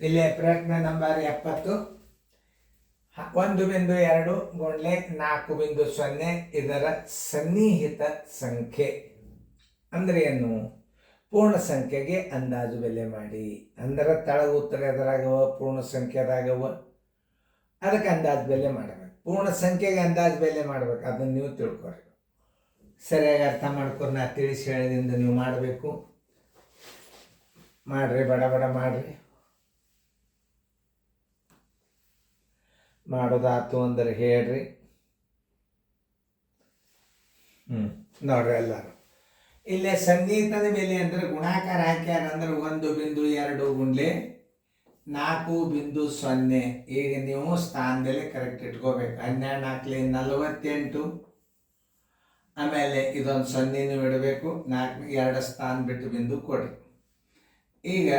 ಇಲ್ಲಿ ಪ್ರಯತ್ನ ನಂಬರ್ 70. 1.2 ಗುಂಡ್ಲೆ 4.0 ಇದರ ಸನ್ನಿಹಿತ ಸಂಖ್ಯೆ ಅಂದ್ರೆ ಏನು? ಪೂರ್ಣ ಸಂಖ್ಯೆಗೆ ಅಂದಾಜು ಬೆಲೆ ಮಾಡಿ. ಅಂದ್ರೆ ತಳಗ ಉತ್ತರ ಎದುರಾಗವ, ಪೂರ್ಣ ಸಂಖ್ಯೆದಾಗವ, ಅದಕ್ಕೆ ಅಂದಾಜು ಬೆಲೆ ಮಾಡಬೇಕು. ಪೂರ್ಣ ಸಂಖ್ಯೆಗೆ ಅಂದಾಜು ಬೆಲೆ ಮಾಡ್ಬೇಕು. ಅದನ್ನು ನೀವು ತಿಳ್ಕೊರಿ, ಸರಿಯಾಗಿ ಅರ್ಥ ಮಾಡ್ಕೊರಿ. ನಾ ತಿಳಿಸಿ ಹೇಳಿದಿಂದ ನೀವು ಮಾಡಬೇಕು. ಮಾಡ್ರಿ, ಬಡ ಬಡ ಮಾಡ್ರಿ. ಮಾಡೋದಾತು ಅಂದ್ರೆ ಹೇಳ್ರಿ. ನೋಡ್ರಿ ಎಲ್ಲರೂ ಇಲ್ಲೇ ಸನ್ನಿಹಿತದ ಬೆಲೆ ಅಂದ್ರೆ ಗುಣಾಕಾರ ಹಾಕ್ಯಾರ ಅಂದ್ರೆ 1.2 ಗುಂಡ್ಲೆ 4.0. ಈಗ ನೀವು ಸ್ಥಾನದಲ್ಲಿ ಕರೆಕ್ಟ್ ಇಟ್ಕೋಬೇಕು. 12 4 48. ಆಮೇಲೆ ಇದೊಂದು 0 ನೀವು ಇಡಬೇಕು. 4 2 ಸ್ಥಾನ ಬಿಟ್ಟು ಬಿಂದು ಕೊಡ್ರಿ. ಈಗ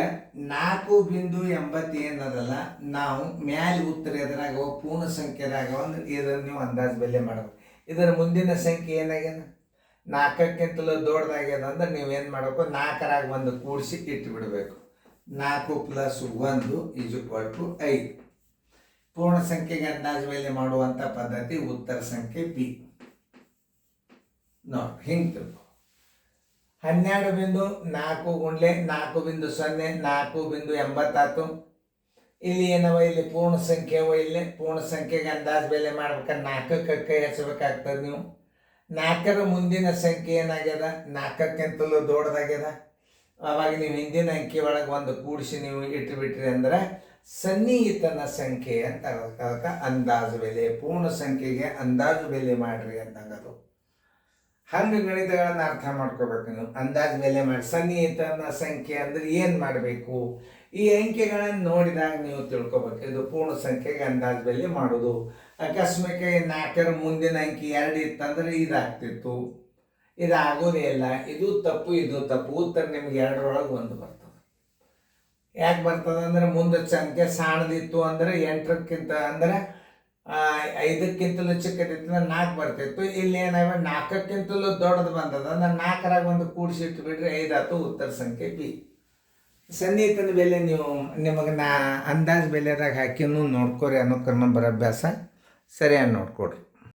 4.80 ಏನದಲ್ಲ, ನಾವು ಮ್ಯಾಲೆ ಉತ್ತರ ಎದುರಾಗವ, ಪೂರ್ಣ ಸಂಖ್ಯೆದಾಗ ಅಂದ್ರೆ ಇದನ್ನು ನೀವು ಅಂದಾಜು ಬೆಲೆ ಮಾಡಬೇಕು. ಇದರ ಮುಂದಿನ ಸಂಖ್ಯೆ ಏನಾಗ್ಯದ? 4ಕ್ಕಿಂತಲೂ ದೊಡ್ಡದಾಗ್ಯದ ಅಂದ್ರೆ ನೀವೇನು ಮಾಡಬೇಕು? 4ರಾಗ 1 ಕೂಡಿಸಿ ಇಟ್ಟು ಬಿಡಬೇಕು. 4 + 1 = 5. ಪೂರ್ಣ ಸಂಖ್ಯೆಗೆ ಅಂದಾಜು ಬೆಲೆ ಮಾಡುವಂಥ ಪದ್ಧತಿ ಉತ್ತರ ಸಂಖ್ಯೆ ಬಿ. ನೋಡಿ ಹಿಂಗೆ ತಿಳ್ಕೊ. 12.4 ಗುಂಡ್ಲೆ 4.0 4.80. ಇಲ್ಲಿ ಏನವ? ಇಲ್ಲಿ ಪೂರ್ಣ ಸಂಖ್ಯೆ ಅವ. ಇಲ್ಲಿ ಪೂರ್ಣ ಸಂಖ್ಯೆಗೆ ಅಂದಾಜು ಬೆಲೆ ಮಾಡ್ಬೇಕಾದ್ರೆ 4ಕ್ಕೆ ಕೈ ಹಚ್ಚಬೇಕಾಗ್ತದೆ ನೀವು. 4ರ ಮುಂದಿನ ಸಂಖ್ಯೆ ಏನಾಗ್ಯದ? 4ಕ್ಕಿಂತಲೂ ದೊಡ್ಡದಾಗ್ಯದ. ಅವಾಗ ನೀವು ಹಿಂದಿನ ಅಂಕಿ ಒಳಗೆ 1 ಕೂಡಿಸಿ ನೀವು ಇಟ್ಟುಬಿಟ್ರಿ ಅಂದ್ರೆ ಸನ್ನಿಹಿತನ ಸಂಖ್ಯೆ ಅಂತ. ಅದಕ್ಕೆ ಅಂದಾಜು ಬೆಲೆ, ಪೂರ್ಣ ಸಂಖ್ಯೆಗೆ ಅಂದಾಜು ಬೆಲೆ ಮಾಡ್ರಿ ಅಂತಂಗದು. ಹಂಗೆ ಗಣಿತಗಳನ್ನು ಅರ್ಥ ಮಾಡ್ಕೋಬೇಕು ನೀವು. ಅಂದಾಜು ಬೆಲೆ ಮಾಡಿ ಸನ್ನಿಹಿತನ ಸಂಖ್ಯೆ ಅಂದ್ರೆ ಏನು ಮಾಡಬೇಕು? ಈ ಅಂಕೆಗಳನ್ನು ನೋಡಿದಾಗ ನೀವು ತಿಳ್ಕೊಬೇಕು. ಇದು ಪೂರ್ಣ ಸಂಖ್ಯೆಗೆ ಅಂದಾಜು ಬೆಲೆ ಮಾಡೋದು. ಅಕಸ್ಮಾತ್ 4ರ ಮುಂದಿನ ಅಂಕಿ 2 ಇತ್ತಂದ್ರೆ ಇದಾಗ್ತಿತ್ತು. ಇದಾಗೋದೇ ಇಲ್ಲ. ಇದು ತಪ್ಪು, ಇದು ತಪ್ಪು. ಉತ್ತರ ನಿಮ್ಗೆ 2ರೊಳಗೆ 1 ಬರ್ತದೆ. ಯಾಕೆ ಬರ್ತದೆ ಅಂದ್ರೆ ಮುಂದೆ ಸಂಖ್ಯೆ ಸಾಣದಿತ್ತು ಅಂದ್ರೆ 8ಕ್ಕಿಂತ ಅಂದ್ರೆ 5ಕ್ಕಿಂತಲೂ ಚಿಕ್ಕದಿತ್ತು ಅಂದ್ರೆ 4 ಬರ್ತಿತ್ತು. ಇಲ್ಲಿ ಏನಾಗ 4ಕ್ಕಿಂತಲೂ ದೊಡ್ಡದು ಬಂದದ ಅಂದ್ರೆ 4ರಾಗ 1 ಕೂಡಿಸಿ ಇಟ್ಟು ಬಿಡ್ರಿ 5 ಆಯ್ತು. ಉತ್ತರ ಸಂಖ್ಯೆ ಬಿ. ಸನ್ನಿಹಿತದ ಬೆಲೆ ನೀವು ನಿಮಗೆ ಅಂದಾಜು ಬೆಲೆದಾಗ ಹಾಕಿನೂ ನೋಡ್ಕೊರಿ. ಅನ್ನೋ ನಂಬರ್ ಅಭ್ಯಾಸ ಸರಿಯಾಗಿ ನೋಡ್ಕೊಡ್ರಿ.